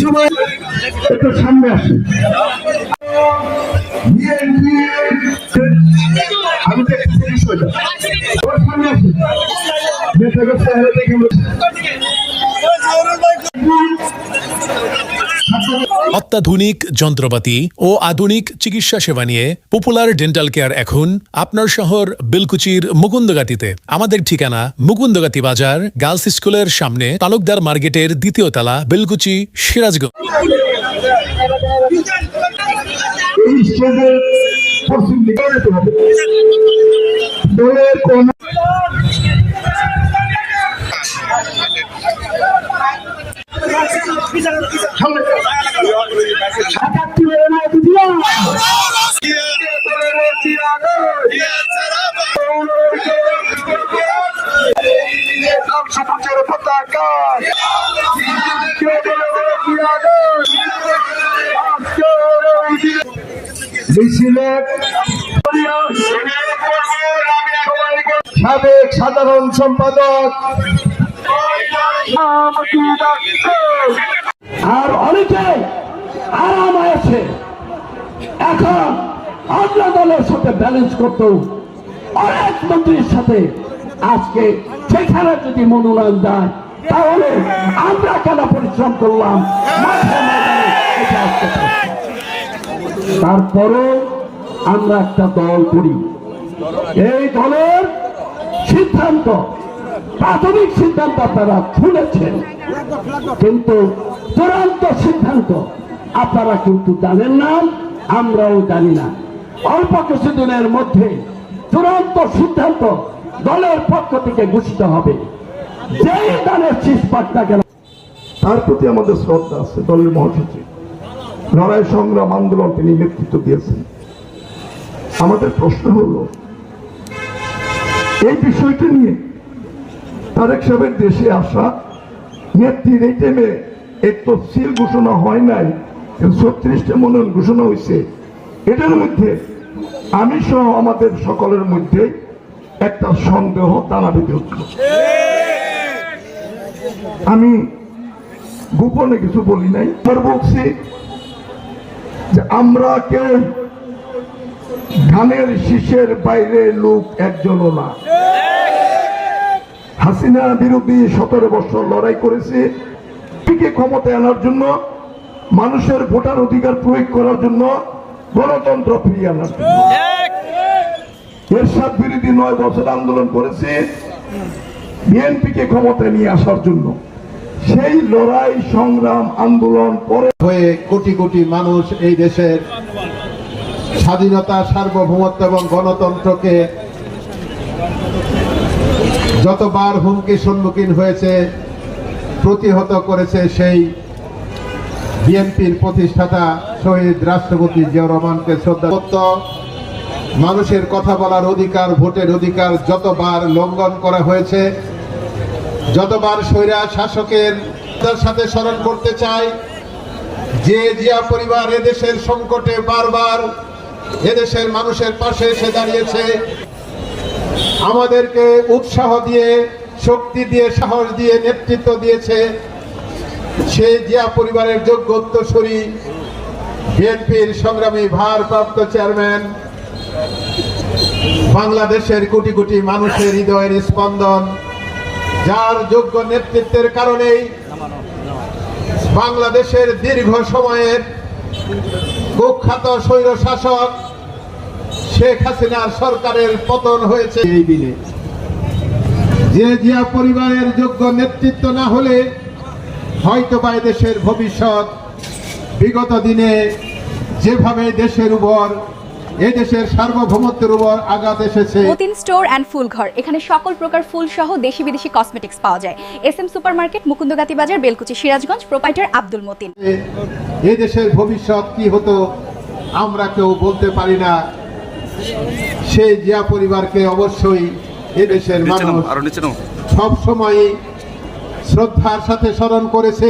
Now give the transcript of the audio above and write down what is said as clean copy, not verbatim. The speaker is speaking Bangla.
সময় একটু সামনে আসে আমি দেখছি বিষয়টা সামনে আসে অত্যাধুনিক যন্ত্রপাতি ও আধুনিক চিকিৎসা সেবা নিয়ে পপুলার ডেন্টাল কেয়ার এখন আপনার শহর বেলকুচির মুকুন্দগাতিতে। আমাদের ঠিকানা মুকুন্দগাতি বাজার, গার্লস স্কুলের সামনে, তালুকদার মার্কেটের দ্বিতীয় তলা, বেলকুচি, সিরাজগঞ্জ। সাবেক সাধারণ সম্পাদক আর অনেকে আরাম আছে। এখন আমরা দলের সাথে ব্যালেন্স করতেও অনেক মন্ত্রীর সাথে আজকে সেখানে যদি মনোনয়ন দেয় তাহলে আমরা কেন পরিশ্রম করলাম। তারপরেও আমরা একটা দল করি। এই দলের সিদ্ধান্ত, প্রাথমিক সিদ্ধান্ত আপনারা শুনেছেন, কিন্তু চূড়ান্ত সিদ্ধান্ত আপনারা কিন্তু জানেন না, আমরাও জানি না। অল্প কিছুদিনের মধ্যে চূড়ান্ত সিদ্ধান্ত দলের পক্ষ থেকে ঘোষিত হবে। যেই দলের শীষ পাট্টা গেল তার প্রতি আমাদের শ্রদ্ধা আছে। দলের মহাসচিব লড়াই সংগ্রাম আন্দোলন তিনি নেতৃত্ব দিয়েছেন। আমাদের প্রশ্ন হলো এই বিষয়টি নিয়ে তারেক সাহেবের দেশে আসা নেত্রীর এই টাইমে এই তফসিল ঘোষণা হয় নাই, 36টা মনোনয়ন ঘোষণা হয়েছে। এটার মধ্যে আমি সহ আমাদের সকলের মধ্যে একটা সন্দেহ দানা বেঁধে উঠল। আমি গোপনে কিছু বলি নাই, বলছি যে আমরা কেউ ধানের শীষের বাইরে লোক একজনও না। হাসিনা বিরোধী 17 বছর লড়াই করেছে ক্ষমতায় আনার জন্য, মানুষের ভোটার অধিকার প্রয়োগ করার জন্য, গণতন্ত্র ফিরিয়ে আনার জন্য। এরশাদ বিরোধী 9 বছর আন্দোলন করেছে বিএনপিকে ক্ষমতায় নিয়ে আসার জন্য। সেই লড়াই সংগ্রাম আন্দোলন পরে হয়ে কোটি কোটি মানুষ এই দেশের স্বাধীনতা, সার্বভৌমত্ব এবং গণতন্ত্রকে যতবার হুমকির সম্মুখীন হয়েছে, প্রতিহত করেছে সেই বিএনপির প্রতিষ্ঠাতা শহীদ রাষ্ট্রপতি জিয়াউর রহমানকে শ্রদ্ধা। মানুষের কথা বলার অধিকার, ভোটের অধিকার যতবার লঙ্ঘন করা হয়েছে, যতবার স্বৈরা শাসকের সাথে স্মরণ করতে চাই যে জিয়া পরিবার এদেশের সংকটে বারবার এদেশের মানুষের পাশে এসে দাঁড়িয়েছে, আমাদেরকে উৎসাহ দিয়ে, শক্তি দিয়ে, সাহস দিয়ে নেতৃত্ব দিয়েছে। সেই জিয়া পরিবারের যোগ্য উত্তরসূরি বিএনপির সংগ্রামী ভারপ্রাপ্ত চেয়ারম্যান, বাংলাদেশের কোটি কোটি মানুষের হৃদয়ের স্পন্দন, যার যোগ্য নেতৃত্বের কারণেই বাংলাদেশের দীর্ঘ সময়ের কুখ্যাত স্বৈর শাসক শেখ হাসিনার সরকারের পতন হয়েছে। এই দিনে যে জিয়া পরিবারের যোগ্য নেতৃত্ব না হলে হয়তো বা দেশের ভবিষ্যৎ বিগত দিনে যেভাবে দেশের উপর, এদেশের সার্বভৌমত্বের উপর আঘাত এসেছে। মতিন স্টোর অ্যান্ড ফুল ঘর, এখানে সকল প্রকার ফুল সহ দেশি বিদেশি কসমেটিক্স পাওয়া যায়। SM সুপার মার্কেট, মুকুন্দগাতি বাজার, বেলকুচি, সিরাজগঞ্জ। প্রোপাইটার আব্দুল মতিন। এদেশের ভবিষ্যৎ কি হতো আমরা কেউ বলতে পারি না। সেই জিয়া পরিবারকে অবশ্যই এদেশের মানুষ সব সময় শ্রদ্ধার সাথে স্মরণ করেছে।